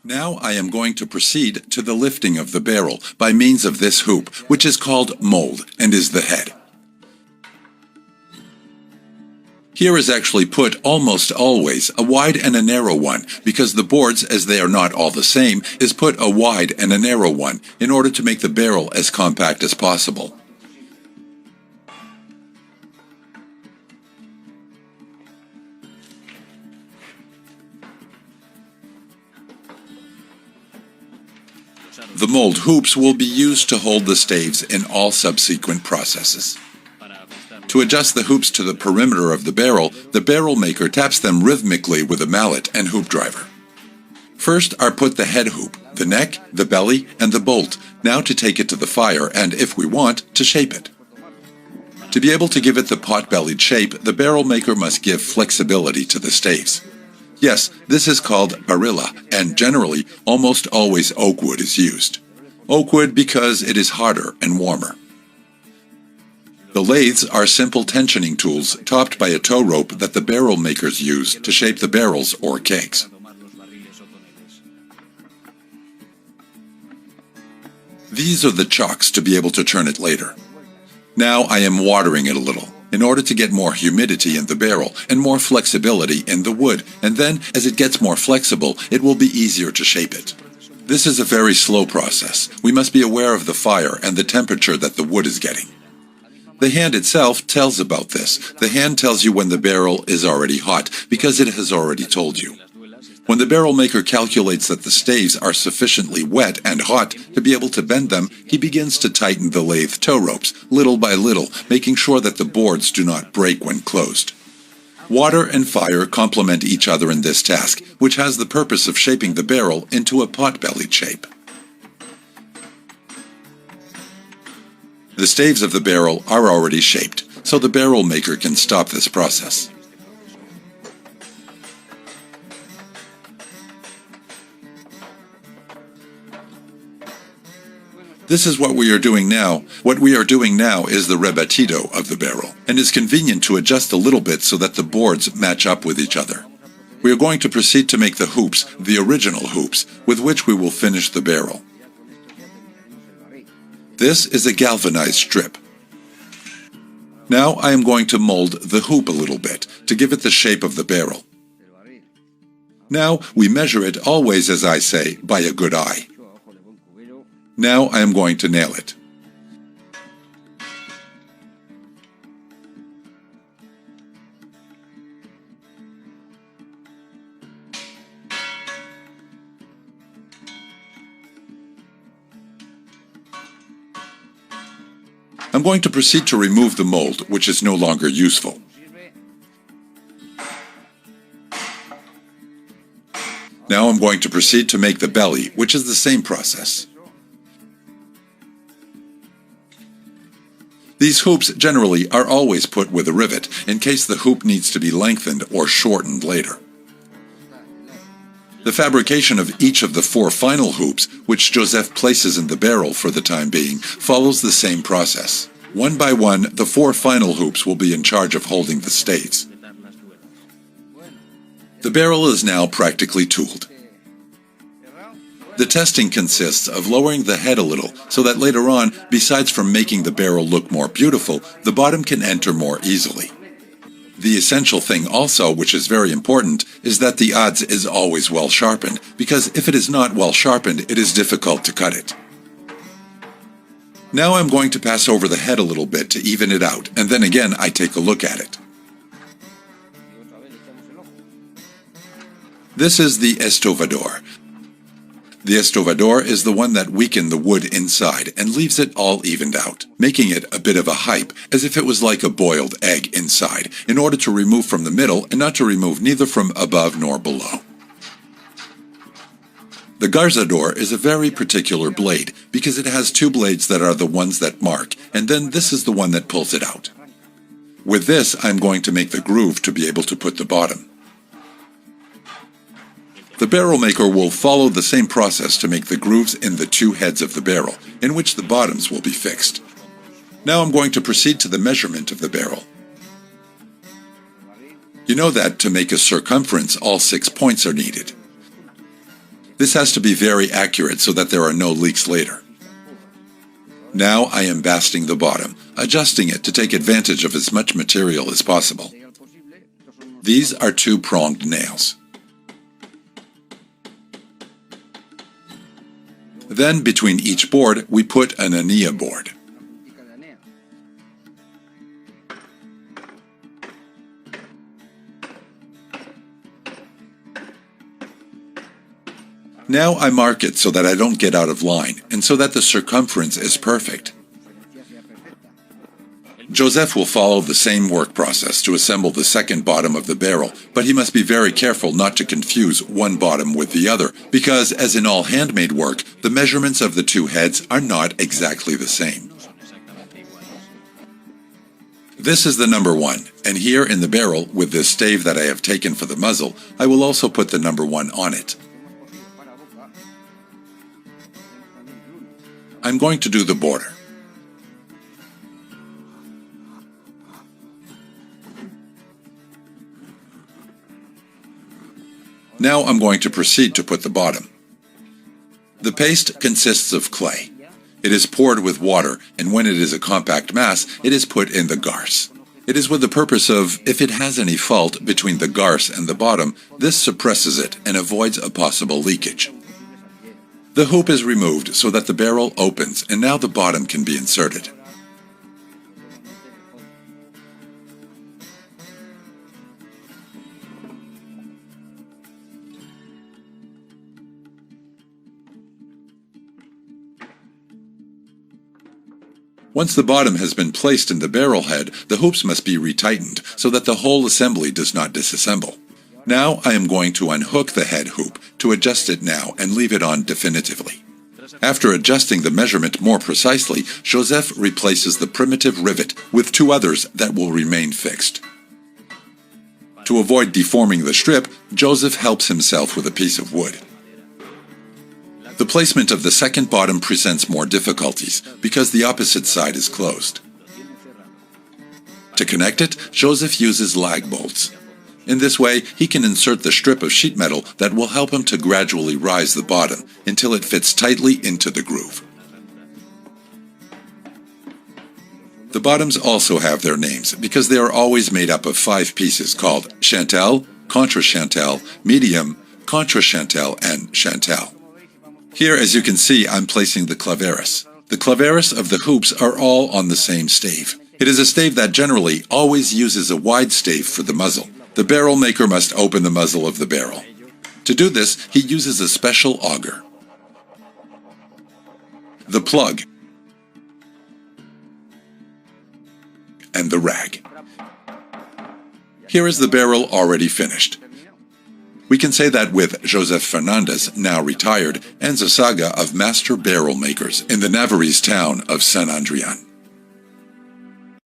Now I am going to proceed to the lifting of the barrel by means of this hoop, which is called mold and is the head. Here is actually put almost always a wide and a narrow one, because the boards, as they are not all the same, is put a wide and a narrow one in order to make the barrel as compact as possible. The mold hoops will be used to hold the staves in all subsequent processes. To adjust the hoops to the perimeter of the barrel maker taps them rhythmically with a mallet and hoop driver. First are put the head hoop, the neck, the belly, and the bolt, now to take it to the fire and, if we want, to shape it. To be able to give it the pot-bellied shape, the barrel maker must give flexibility to the staves. Yes, this is called barilla, and generally, almost always oak wood is used. Oak wood because it is harder and warmer. The lathes are simple tensioning tools topped by a tow rope that the barrel makers use to shape the barrels or kegs. These are the chocks to be able to turn it later. Now I am watering it a little, in order to get more humidity in the barrel and more flexibility in the wood, and then, as it gets more flexible, it will be easier to shape it. This is a very slow process. We must be aware of the fire and the temperature that the wood is getting. The hand itself tells about this. The hand tells you when the barrel is already hot, because it has already told you. When the barrel maker calculates that the staves are sufficiently wet and hot to be able to bend them, he begins to tighten the lathe tow ropes, little by little, making sure that the boards do not break when closed. Water and fire complement each other in this task, which has the purpose of shaping the barrel into a pot-bellied shape. The staves of the barrel are already shaped, so the barrel maker can stop this process. This is what we are doing now. What we are doing now is the rebatido of the barrel, and is convenient to adjust a little bit so that the boards match up with each other. We are going to proceed to make the hoops, the original hoops, with which we will finish the barrel. This is a galvanized strip. Now I am going to mold the hoop a little bit, to give it the shape of the barrel. Now we measure it always, as I say, by a good eye. Now I am going to nail it. I'm going to proceed to remove the mold, which is no longer useful. Now I'm going to proceed to make the belly, which is the same process. These hoops generally are always put with a rivet, in case the hoop needs to be lengthened or shortened later. The fabrication of each of the 4 final hoops, which Joseph places in the barrel for the time being, follows the same process. One by one, the 4 final hoops will be in charge of holding the staves. The barrel is now practically tooled. The testing consists of lowering the head a little, so that later on, besides from making the barrel look more beautiful, the bottom can enter more easily. The essential thing also, which is very important, is that the adze is always well sharpened, because if it is not well sharpened, it is difficult to cut it. Now I'm going to pass over the head a little bit to even it out, and then again I take a look at it. This is the estovador. The estovador is the one that weakens the wood inside and leaves it all evened out, making it a bit of a hype, as if it was like a boiled egg inside, in order to remove from the middle and not to remove neither from above nor below. The garzador is a very particular blade, because it has 2 blades that are the ones that mark, and then this is the one that pulls it out. With this, I'm going to make the groove to be able to put the bottom. The barrel maker will follow the same process to make the grooves in the 2 heads of the barrel, in which the bottoms will be fixed. Now I'm going to proceed to the measurement of the barrel. You know that to make a circumference, all 6 points are needed. This has to be very accurate so that there are no leaks later. Now I am basting the bottom, adjusting it to take advantage of as much material as possible. These are two-pronged nails. Then between each board we put an anilla board. Now I mark it so that I don't get out of line and so that the circumference is perfect. Joseph will follow the same work process to assemble the second bottom of the barrel, but he must be very careful not to confuse one bottom with the other, because as in all handmade work, the measurements of the two heads are not exactly the same. This is the number 1, and here in the barrel, with this stave that I have taken for the muzzle, I will also put the number 1 on it. I'm going to do the border. Now I'm going to proceed to put the bottom. The paste consists of clay. It is poured with water, and when it is a compact mass, it is put in the garce. It is with the purpose of, if it has any fault between the garce and the bottom, this suppresses it and avoids a possible leakage. The hoop is removed so that the barrel opens, and now the bottom can be inserted. Once the bottom has been placed in the barrel head, the hoops must be retightened so that the whole assembly does not disassemble. Now I am going to unhook the head hoop to adjust it now and leave it on definitively. After adjusting the measurement more precisely, Joseph replaces the primitive rivet with 2 others that will remain fixed. To avoid deforming the strip, Joseph helps himself with a piece of wood. The placement of the second bottom presents more difficulties because the opposite side is closed. To connect it, Joseph uses lag bolts. In this way, he can insert the strip of sheet metal that will help him to gradually rise the bottom until it fits tightly into the groove. The bottoms also have their names because they are always made up of 5 pieces called chantel, contre-chantel, medium, contre-chantel, and chantel. Here, as you can see, I'm placing the claveris. The claveris of the hoops are all on the same stave. It is a stave that generally always uses a wide stave for the muzzle. The barrel maker must open the muzzle of the barrel. To do this, he uses a special auger. The plug and the rag. Here is the barrel already finished. We can say that with Joseph Fernandez, now retired, ends a saga of master barrel makers in the Navarrese town of Saint-Andrian.